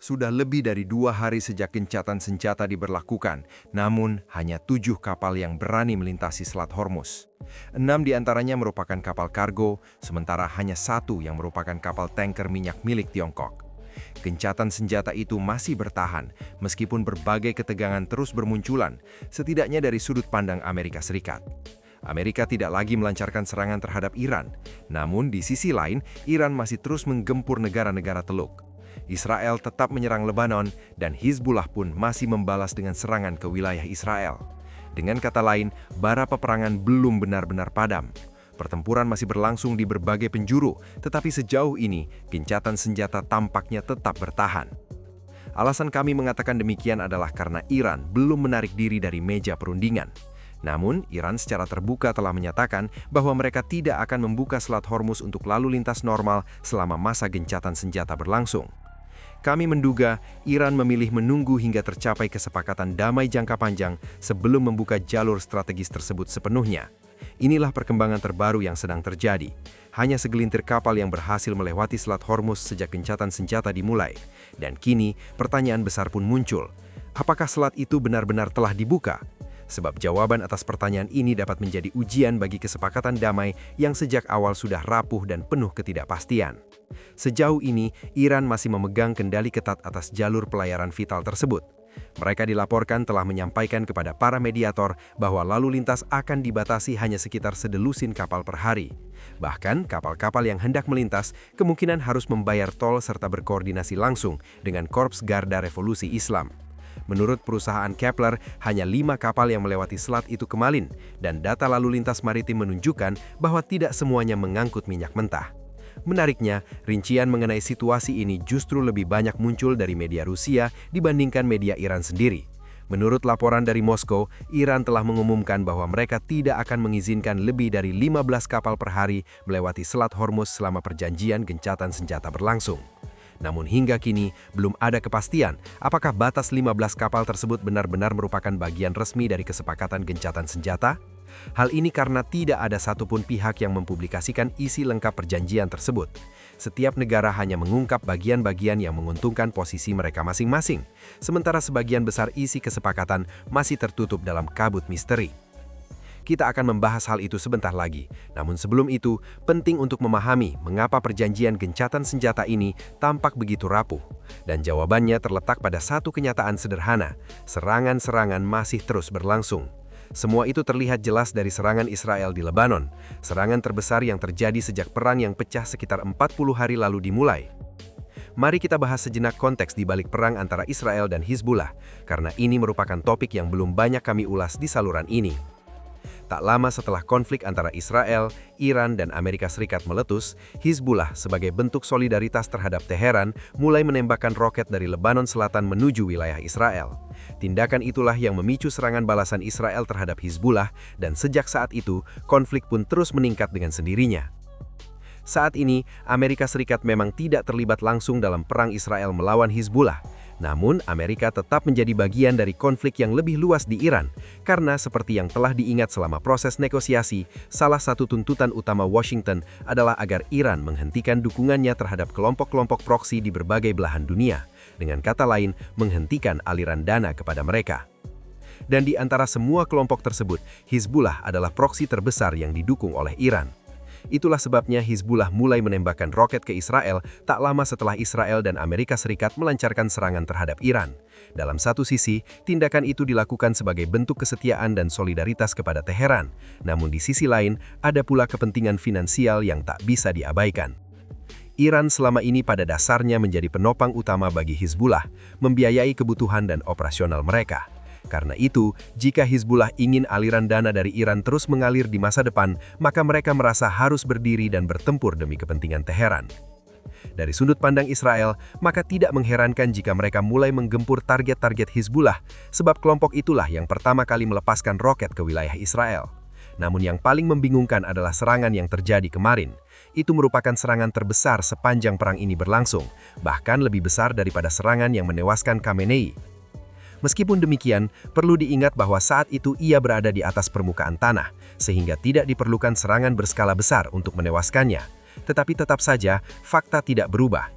Sudah lebih dari 2 hari sejak gencatan senjata diberlakukan, namun hanya 7 kapal yang berani melintasi Selat Hormuz. 6 diantaranya merupakan kapal kargo, sementara hanya 1 yang merupakan kapal tanker minyak milik Tiongkok. Gencatan senjata itu masih bertahan, meskipun berbagai ketegangan terus bermunculan, setidaknya dari sudut pandang Amerika Serikat. Amerika tidak lagi melancarkan serangan terhadap Iran, namun di sisi lain, Iran masih terus menggempur negara-negara Teluk. Israel tetap menyerang Lebanon, dan Hizbullah pun masih membalas dengan serangan ke wilayah Israel. Dengan kata lain, bara peperangan belum benar-benar padam. Pertempuran masih berlangsung di berbagai penjuru, tetapi sejauh ini, gencatan senjata tampaknya tetap bertahan. Alasan kami mengatakan demikian adalah karena Iran belum menarik diri dari meja perundingan. Namun, Iran secara terbuka telah menyatakan bahwa mereka tidak akan membuka Selat Hormuz untuk lalu lintas normal selama masa gencatan senjata berlangsung. Kami menduga Iran memilih menunggu hingga tercapai kesepakatan damai jangka panjang sebelum membuka jalur strategis tersebut sepenuhnya. Inilah perkembangan terbaru yang sedang terjadi. Hanya segelintir kapal yang berhasil melewati Selat Hormuz sejak gencatan senjata dimulai. Dan kini, pertanyaan besar pun muncul. Apakah selat itu benar-benar telah dibuka? Sebab jawaban atas pertanyaan ini dapat menjadi ujian bagi kesepakatan damai yang sejak awal sudah rapuh dan penuh ketidakpastian. Sejauh ini, Iran masih memegang kendali ketat atas jalur pelayaran vital tersebut. Mereka dilaporkan telah menyampaikan kepada para mediator bahwa lalu lintas akan dibatasi hanya sekitar sedelusin kapal per hari. Bahkan, kapal-kapal yang hendak melintas kemungkinan harus membayar tol serta berkoordinasi langsung dengan Korps Garda Revolusi Islam. Menurut perusahaan Kepler, hanya 5 kapal yang melewati selat itu kemarin, dan data lalu lintas maritim menunjukkan bahwa tidak semuanya mengangkut minyak mentah. Menariknya, rincian mengenai situasi ini justru lebih banyak muncul dari media Rusia dibandingkan media Iran sendiri. Menurut laporan dari Moskow, Iran telah mengumumkan bahwa mereka tidak akan mengizinkan lebih dari 15 kapal per hari melewati Selat Hormuz selama perjanjian gencatan senjata berlangsung. Namun hingga kini, belum ada kepastian apakah batas 15 kapal tersebut benar-benar merupakan bagian resmi dari kesepakatan gencatan senjata. Hal ini karena tidak ada satupun pihak yang mempublikasikan isi lengkap perjanjian tersebut. Setiap negara hanya mengungkap bagian-bagian yang menguntungkan posisi mereka masing-masing, sementara sebagian besar isi kesepakatan masih tertutup dalam kabut misteri. Kita akan membahas hal itu sebentar lagi. Namun sebelum itu, penting untuk memahami mengapa perjanjian gencatan senjata ini tampak begitu rapuh. Dan jawabannya terletak pada satu kenyataan sederhana, serangan-serangan masih terus berlangsung. Semua itu terlihat jelas dari serangan Israel di Lebanon, serangan terbesar yang terjadi sejak perang yang pecah sekitar 40 hari lalu dimulai. Mari kita bahas sejenak konteks di balik perang antara Israel dan Hizbullah, karena ini merupakan topik yang belum banyak kami ulas di saluran ini. Tak lama setelah konflik antara Israel, Iran, dan Amerika Serikat meletus, Hizbullah sebagai bentuk solidaritas terhadap Teheran mulai menembakkan roket dari Lebanon Selatan menuju wilayah Israel. Tindakan itulah yang memicu serangan balasan Israel terhadap Hizbullah, dan sejak saat itu, konflik pun terus meningkat dengan sendirinya. Saat ini, Amerika Serikat memang tidak terlibat langsung dalam perang Israel melawan Hizbullah. Namun, Amerika tetap menjadi bagian dari konflik yang lebih luas di Iran, karena seperti yang telah diingat selama proses negosiasi, salah satu tuntutan utama Washington adalah agar Iran menghentikan dukungannya terhadap kelompok-kelompok proksi di berbagai belahan dunia, dengan kata lain, menghentikan aliran dana kepada mereka. Dan di antara semua kelompok tersebut, Hizbullah adalah proksi terbesar yang didukung oleh Iran. Itulah sebabnya Hizbullah mulai menembakkan roket ke Israel tak lama setelah Israel dan Amerika Serikat melancarkan serangan terhadap Iran. Dalam satu sisi, tindakan itu dilakukan sebagai bentuk kesetiaan dan solidaritas kepada Teheran. Namun di sisi lain, ada pula kepentingan finansial yang tak bisa diabaikan. Iran selama ini pada dasarnya menjadi penopang utama bagi Hizbullah, membiayai kebutuhan dan operasional mereka. Karena itu, jika Hizbullah ingin aliran dana dari Iran terus mengalir di masa depan, maka mereka merasa harus berdiri dan bertempur demi kepentingan Teheran. Dari sudut pandang Israel, maka tidak mengherankan jika mereka mulai menggempur target-target Hizbullah, sebab kelompok itulah yang pertama kali melepaskan roket ke wilayah Israel. Namun yang paling membingungkan adalah serangan yang terjadi kemarin. Itu merupakan serangan terbesar sepanjang perang ini berlangsung, bahkan lebih besar daripada serangan yang menewaskan Khamenei. Meskipun demikian, perlu diingat bahwa saat itu ia berada di atas permukaan tanah, sehingga tidak diperlukan serangan berskala besar untuk menewaskannya. Tetapi tetap saja, fakta tidak berubah.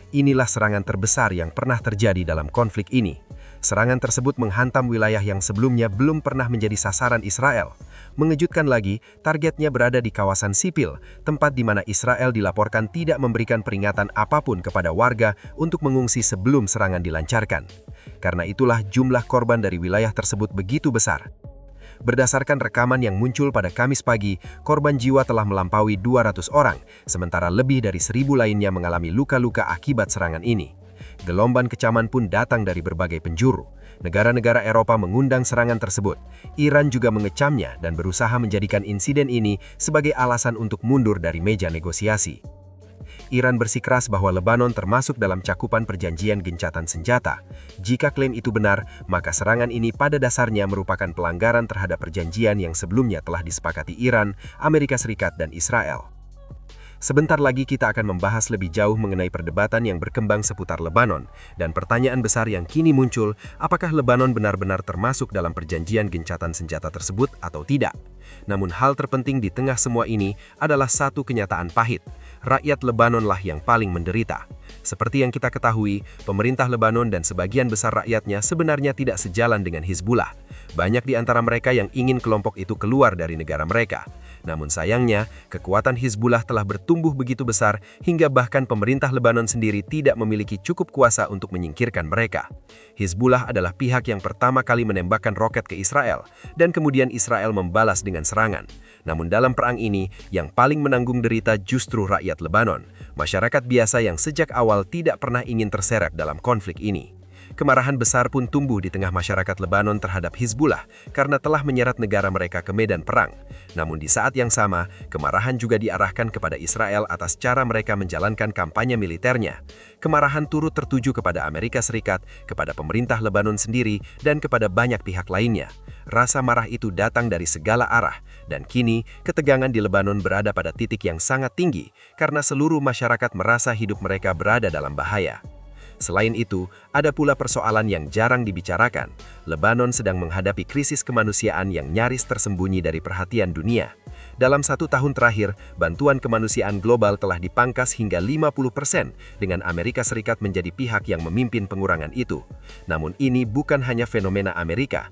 Inilah serangan terbesar yang pernah terjadi dalam konflik ini. Serangan tersebut menghantam wilayah yang sebelumnya belum pernah menjadi sasaran Israel. Mengejutkan lagi, targetnya berada di kawasan sipil, tempat di mana Israel dilaporkan tidak memberikan peringatan apapun kepada warga untuk mengungsi sebelum serangan dilancarkan. Karena itulah jumlah korban dari wilayah tersebut begitu besar. Berdasarkan rekaman yang muncul pada Kamis pagi, korban jiwa telah melampaui 200 orang, sementara lebih dari 1.000 lainnya mengalami luka-luka akibat serangan ini. Gelombang kecaman pun datang dari berbagai penjuru. Negara-negara Eropa mengundang serangan tersebut. Iran juga mengecamnya dan berusaha menjadikan insiden ini sebagai alasan untuk mundur dari meja negosiasi. Iran bersikeras bahwa Lebanon termasuk dalam cakupan perjanjian gencatan senjata. Jika klaim itu benar, maka serangan ini pada dasarnya merupakan pelanggaran terhadap perjanjian yang sebelumnya telah disepakati Iran, Amerika Serikat, dan Israel. Sebentar lagi kita akan membahas lebih jauh mengenai perdebatan yang berkembang seputar Lebanon, dan pertanyaan besar yang kini muncul, apakah Lebanon benar-benar termasuk dalam perjanjian gencatan senjata tersebut atau tidak? Namun hal terpenting di tengah semua ini adalah satu kenyataan pahit. Rakyat Lebanonlah yang paling menderita. Seperti yang kita ketahui, pemerintah Lebanon dan sebagian besar rakyatnya sebenarnya tidak sejalan dengan Hizbullah. Banyak di antara mereka yang ingin kelompok itu keluar dari negara mereka. Namun sayangnya, kekuatan Hizbullah telah bertumbuh begitu besar hingga bahkan pemerintah Lebanon sendiri tidak memiliki cukup kuasa untuk menyingkirkan mereka. Hizbullah adalah pihak yang pertama kali menembakkan roket ke Israel, dan kemudian Israel membalas dengan serangan. Namun dalam perang ini, yang paling menanggung derita justru rakyat Lebanon, masyarakat biasa yang sejak awal tidak pernah ingin terseret dalam konflik ini. Kemarahan besar pun tumbuh di tengah masyarakat Lebanon terhadap Hizbullah karena telah menyeret negara mereka ke medan perang. Namun di saat yang sama, kemarahan juga diarahkan kepada Israel atas cara mereka menjalankan kampanye militernya. Kemarahan turut tertuju kepada Amerika Serikat, kepada pemerintah Lebanon sendiri, dan kepada banyak pihak lainnya. Rasa marah itu datang dari segala arah, dan kini ketegangan di Lebanon berada pada titik yang sangat tinggi karena seluruh masyarakat merasa hidup mereka berada dalam bahaya. Selain itu, ada pula persoalan yang jarang dibicarakan. Lebanon sedang menghadapi krisis kemanusiaan yang nyaris tersembunyi dari perhatian dunia. Dalam 1 tahun terakhir, bantuan kemanusiaan global telah dipangkas hingga 50% dengan Amerika Serikat menjadi pihak yang memimpin pengurangan itu. Namun ini bukan hanya fenomena Amerika.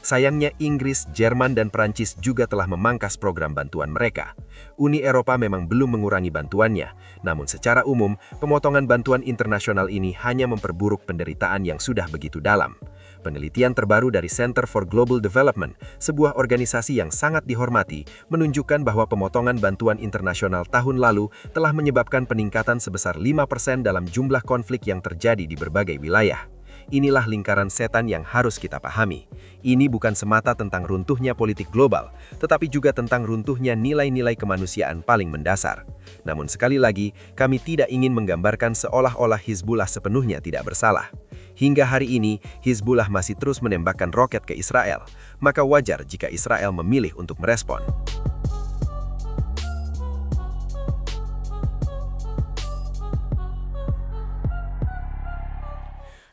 Sayangnya Inggris, Jerman, dan Perancis juga telah memangkas program bantuan mereka. Uni Eropa memang belum mengurangi bantuannya, namun secara umum, pemotongan bantuan internasional ini hanya memperburuk penderitaan yang sudah begitu dalam. Penelitian terbaru dari Center for Global Development, sebuah organisasi yang sangat dihormati, menunjukkan bahwa pemotongan bantuan internasional tahun lalu telah menyebabkan peningkatan sebesar 5% dalam jumlah konflik yang terjadi di berbagai wilayah. Inilah lingkaran setan yang harus kita pahami. Ini bukan semata tentang runtuhnya politik global, tetapi juga tentang runtuhnya nilai-nilai kemanusiaan paling mendasar. Namun sekali lagi, kami tidak ingin menggambarkan seolah-olah Hizbullah sepenuhnya tidak bersalah. Hingga hari ini, Hizbullah masih terus menembakkan roket ke Israel, maka wajar jika Israel memilih untuk merespon.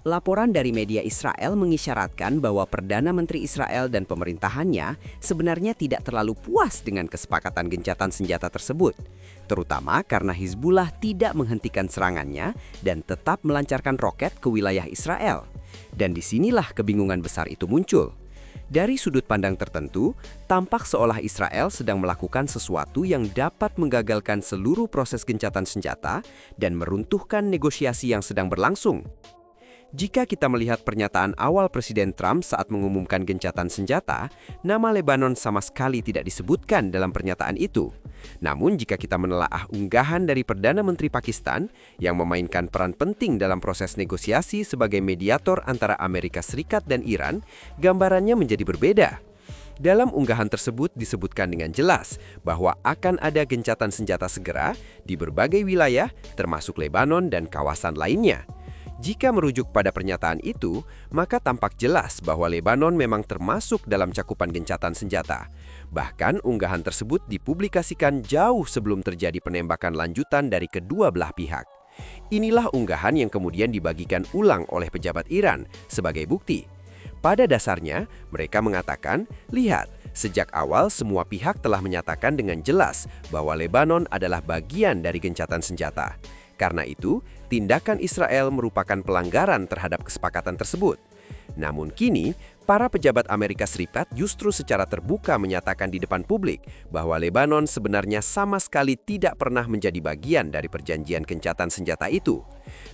Laporan dari media Israel mengisyaratkan bahwa Perdana Menteri Israel dan pemerintahannya sebenarnya tidak terlalu puas dengan kesepakatan gencatan senjata tersebut, terutama karena Hizbullah tidak menghentikan serangannya dan tetap melancarkan roket ke wilayah Israel. Dan disinilah kebingungan besar itu muncul. Dari sudut pandang tertentu, tampak seolah Israel sedang melakukan sesuatu yang dapat menggagalkan seluruh proses gencatan senjata dan meruntuhkan negosiasi yang sedang berlangsung. Jika kita melihat pernyataan awal Presiden Trump saat mengumumkan gencatan senjata, nama Lebanon sama sekali tidak disebutkan dalam pernyataan itu. Namun jika kita menelaah unggahan dari Perdana Menteri Pakistan yang memainkan peran penting dalam proses negosiasi sebagai mediator antara Amerika Serikat dan Iran, gambarannya menjadi berbeda. Dalam unggahan tersebut disebutkan dengan jelas bahwa akan ada gencatan senjata segera di berbagai wilayah, termasuk Lebanon dan kawasan lainnya. Jika merujuk pada pernyataan itu, maka tampak jelas bahwa Lebanon memang termasuk dalam cakupan gencatan senjata. Bahkan unggahan tersebut dipublikasikan jauh sebelum terjadi penembakan lanjutan dari kedua belah pihak. Inilah unggahan yang kemudian dibagikan ulang oleh pejabat Iran sebagai bukti. Pada dasarnya, mereka mengatakan, lihat, sejak awal semua pihak telah menyatakan dengan jelas bahwa Lebanon adalah bagian dari gencatan senjata. Karena itu, tindakan Israel merupakan pelanggaran terhadap kesepakatan tersebut. Namun kini, para pejabat Amerika Serikat justru secara terbuka menyatakan di depan publik bahwa Lebanon sebenarnya sama sekali tidak pernah menjadi bagian dari perjanjian gencatan senjata itu.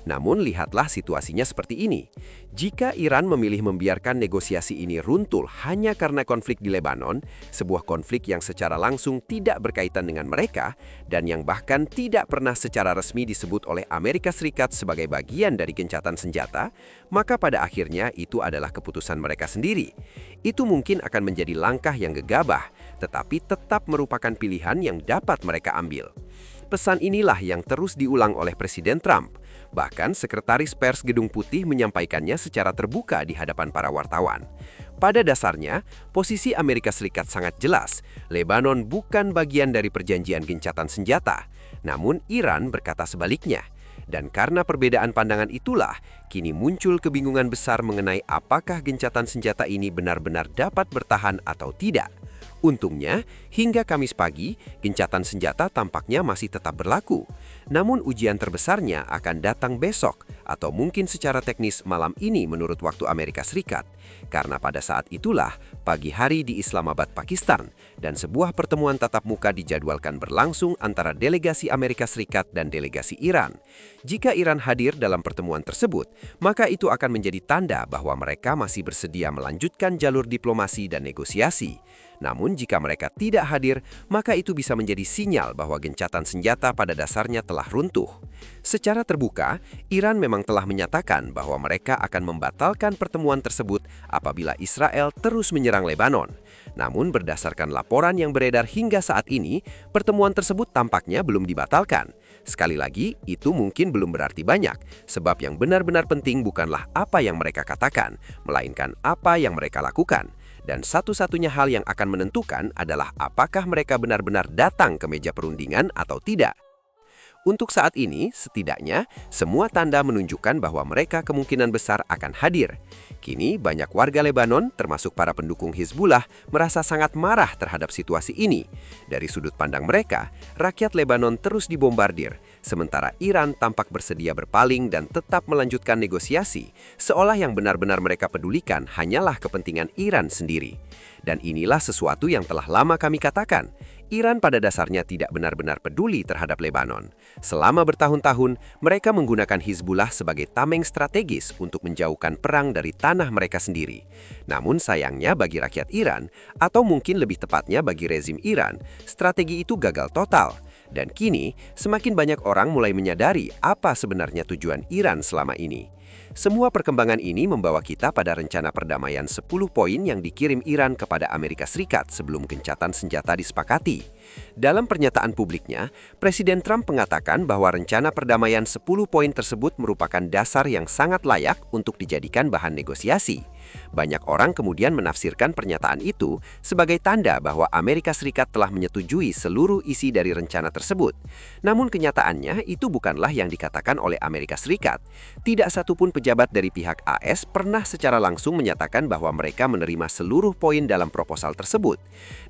Namun lihatlah situasinya seperti ini. Jika Iran memilih membiarkan negosiasi ini runtuh hanya karena konflik di Lebanon, sebuah konflik yang secara langsung tidak berkaitan dengan mereka dan yang bahkan tidak pernah secara resmi disebut oleh Amerika Serikat sebagai bagian dari gencatan senjata, maka pada akhirnya itu adalah keputusan mereka sendiri. Itu mungkin akan menjadi langkah yang gegabah, tetapi tetap merupakan pilihan yang dapat mereka ambil. Pesan inilah yang terus diulang oleh Presiden Trump. Bahkan Sekretaris Pers Gedung Putih menyampaikannya secara terbuka di hadapan para wartawan. Pada dasarnya, posisi Amerika Serikat sangat jelas. Lebanon bukan bagian dari perjanjian gencatan senjata. Namun Iran berkata sebaliknya. Dan karena perbedaan pandangan itulah, kini muncul kebingungan besar mengenai apakah gencatan senjata ini benar-benar dapat bertahan atau tidak. Untungnya, hingga Kamis pagi, gencatan senjata tampaknya masih tetap berlaku. Namun ujian terbesarnya akan datang besok, atau mungkin secara teknis malam ini menurut waktu Amerika Serikat. Karena pada saat itulah, pagi hari di Islamabad, Pakistan, dan sebuah pertemuan tatap muka dijadwalkan berlangsung antara delegasi Amerika Serikat dan delegasi Iran. Jika Iran hadir dalam pertemuan tersebut, maka itu akan menjadi tanda bahwa mereka masih bersedia melanjutkan jalur diplomasi dan negosiasi. Namun jika mereka tidak hadir, maka itu bisa menjadi sinyal bahwa gencatan senjata pada dasarnya telah runtuh. Secara terbuka, Iran memang telah menyatakan bahwa mereka akan membatalkan pertemuan tersebut apabila Israel terus menyerang Lebanon. Namun berdasarkan laporan yang beredar hingga saat ini, pertemuan tersebut tampaknya belum dibatalkan. Sekali lagi, itu mungkin belum berarti banyak, sebab yang benar-benar penting bukanlah apa yang mereka katakan, melainkan apa yang mereka lakukan. Dan satu-satunya hal yang akan menentukan adalah apakah mereka benar-benar datang ke meja perundingan atau tidak. Untuk saat ini, setidaknya, semua tanda menunjukkan bahwa mereka kemungkinan besar akan hadir. Kini, banyak warga Lebanon, termasuk para pendukung Hizbullah, merasa sangat marah terhadap situasi ini. Dari sudut pandang mereka, rakyat Lebanon terus dibombardir, sementara Iran tampak bersedia berpaling dan tetap melanjutkan negosiasi, seolah yang benar-benar mereka pedulikan hanyalah kepentingan Iran sendiri. Dan inilah sesuatu yang telah lama kami katakan. Iran pada dasarnya tidak benar-benar peduli terhadap Lebanon. Selama bertahun-tahun, mereka menggunakan Hizbullah sebagai tameng strategis untuk menjauhkan perang dari tanah mereka sendiri. Namun sayangnya bagi rakyat Iran, atau mungkin lebih tepatnya bagi rezim Iran, strategi itu gagal total. Dan kini, semakin banyak orang mulai menyadari apa sebenarnya tujuan Iran selama ini. Semua perkembangan ini membawa kita pada rencana perdamaian 10 poin yang dikirim Iran kepada Amerika Serikat sebelum gencatan senjata disepakati. Dalam pernyataan publiknya, Presiden Trump mengatakan bahwa rencana perdamaian 10 poin tersebut merupakan dasar yang sangat layak untuk dijadikan bahan negosiasi. Banyak orang kemudian menafsirkan pernyataan itu sebagai tanda bahwa Amerika Serikat telah menyetujui seluruh isi dari rencana tersebut. Namun kenyataannya itu bukanlah yang dikatakan oleh Amerika Serikat. Tidak satupun pejabat dari pihak AS pernah secara langsung menyatakan bahwa mereka menerima seluruh poin dalam proposal tersebut.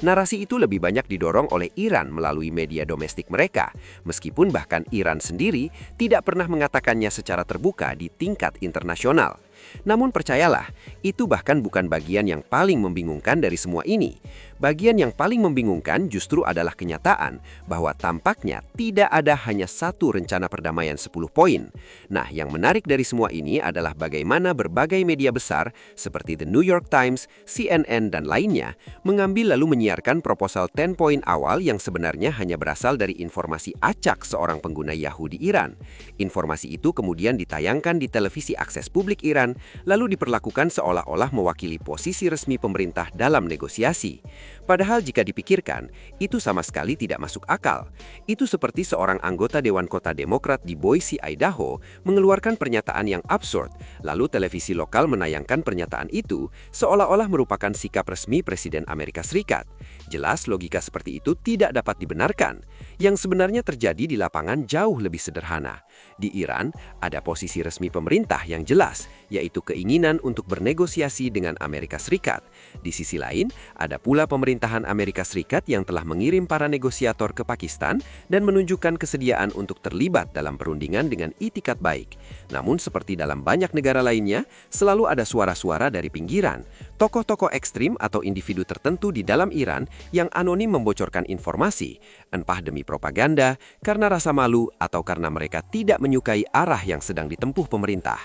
Narasi itu lebih banyak didorong oleh Iran melalui media domestik mereka, meskipun bahkan Iran sendiri tidak pernah mengatakannya secara terbuka di tingkat internasional. Namun percayalah, itu bahkan bukan bagian yang paling membingungkan dari semua ini. Bagian yang paling membingungkan justru adalah kenyataan bahwa tampaknya tidak ada hanya satu rencana perdamaian 10 poin. Nah, yang menarik dari semua ini adalah bagaimana berbagai media besar seperti The New York Times, CNN, dan lainnya mengambil lalu menyiarkan proposal 10 poin awal yang sebenarnya hanya berasal dari informasi acak seorang pengguna Yahoo di Iran. Informasi itu kemudian ditayangkan di televisi akses publik Iran, lalu diperlakukan seolah-olah mewakili posisi resmi pemerintah dalam negosiasi. Padahal jika dipikirkan, itu sama sekali tidak masuk akal. Itu seperti seorang anggota Dewan Kota Demokrat di Boise, Idaho, mengeluarkan pernyataan yang absurd, lalu televisi lokal menayangkan pernyataan itu seolah-olah merupakan sikap resmi Presiden Amerika Serikat. Jelas logika seperti itu tidak dapat dibenarkan. Yang sebenarnya terjadi di lapangan jauh lebih sederhana. Di Iran, ada posisi resmi pemerintah yang jelas, yaitu keinginan untuk bernegosiasi dengan Amerika Serikat. Di sisi lain, ada pula pemerintahan Amerika Serikat yang telah mengirim para negosiator ke Pakistan dan menunjukkan kesediaan untuk terlibat dalam perundingan dengan itikat baik. Namun seperti dalam banyak negara lainnya, selalu ada suara-suara dari pinggiran, tokoh-tokoh ekstrim atau individu tertentu di dalam Iran yang anonim membocorkan informasi, entah demi propaganda, karena rasa malu, atau karena mereka tidak menyukai arah yang sedang ditempuh pemerintah.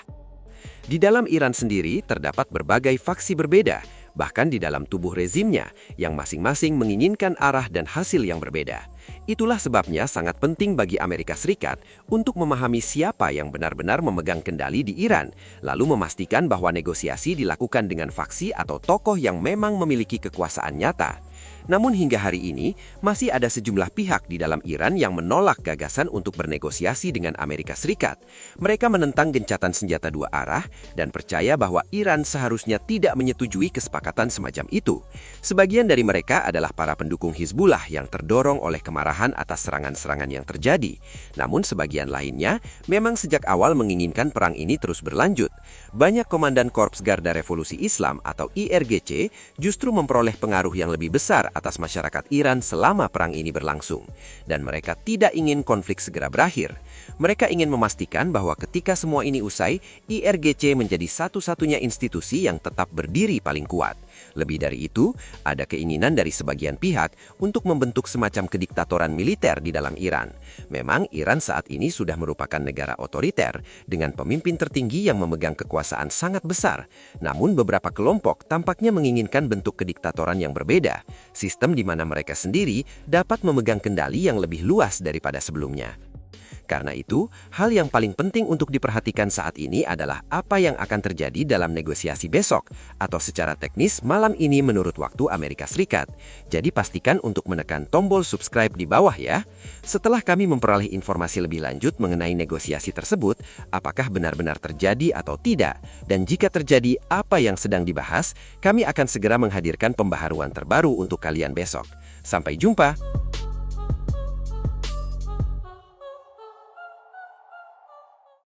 Di dalam Iran sendiri terdapat berbagai faksi berbeda, bahkan di dalam tubuh rezimnya, yang masing-masing menginginkan arah dan hasil yang berbeda. Itulah sebabnya sangat penting bagi Amerika Serikat untuk memahami siapa yang benar-benar memegang kendali di Iran, lalu memastikan bahwa negosiasi dilakukan dengan faksi atau tokoh yang memang memiliki kekuasaan nyata. Namun hingga hari ini, masih ada sejumlah pihak di dalam Iran yang menolak gagasan untuk bernegosiasi dengan Amerika Serikat. Mereka menentang gencatan senjata dua arah dan percaya bahwa Iran seharusnya tidak menyetujui kesepakatan semacam itu. Sebagian dari mereka adalah para pendukung Hizbullah yang terdorong oleh kemarahan atas serangan-serangan yang terjadi. Namun sebagian lainnya memang sejak awal menginginkan perang ini terus berlanjut. Banyak komandan Korps Garda Revolusi Islam atau IRGC justru memperoleh pengaruh yang lebih besar atas masyarakat Iran selama perang ini berlangsung. Dan mereka tidak ingin konflik segera berakhir. Mereka ingin memastikan bahwa ketika semua ini usai, IRGC menjadi satu-satunya institusi yang tetap berdiri paling kuat. Lebih dari itu, ada keinginan dari sebagian pihak untuk membentuk semacam kediktatoran militer di dalam Iran. Memang Iran saat ini sudah merupakan negara otoriter dengan pemimpin tertinggi yang memegang kekuasaan sangat besar. Namun beberapa kelompok tampaknya menginginkan bentuk kediktatoran yang berbeda, sistem di mana mereka sendiri dapat memegang kendali yang lebih luas daripada sebelumnya. Karena itu, hal yang paling penting untuk diperhatikan saat ini adalah apa yang akan terjadi dalam negosiasi besok, atau secara teknis malam ini menurut waktu Amerika Serikat. Jadi pastikan untuk menekan tombol subscribe di bawah ya. Setelah kami memperoleh informasi lebih lanjut mengenai negosiasi tersebut, apakah benar-benar terjadi atau tidak, dan jika terjadi apa yang sedang dibahas, kami akan segera menghadirkan pembaharuan terbaru untuk kalian besok. Sampai jumpa!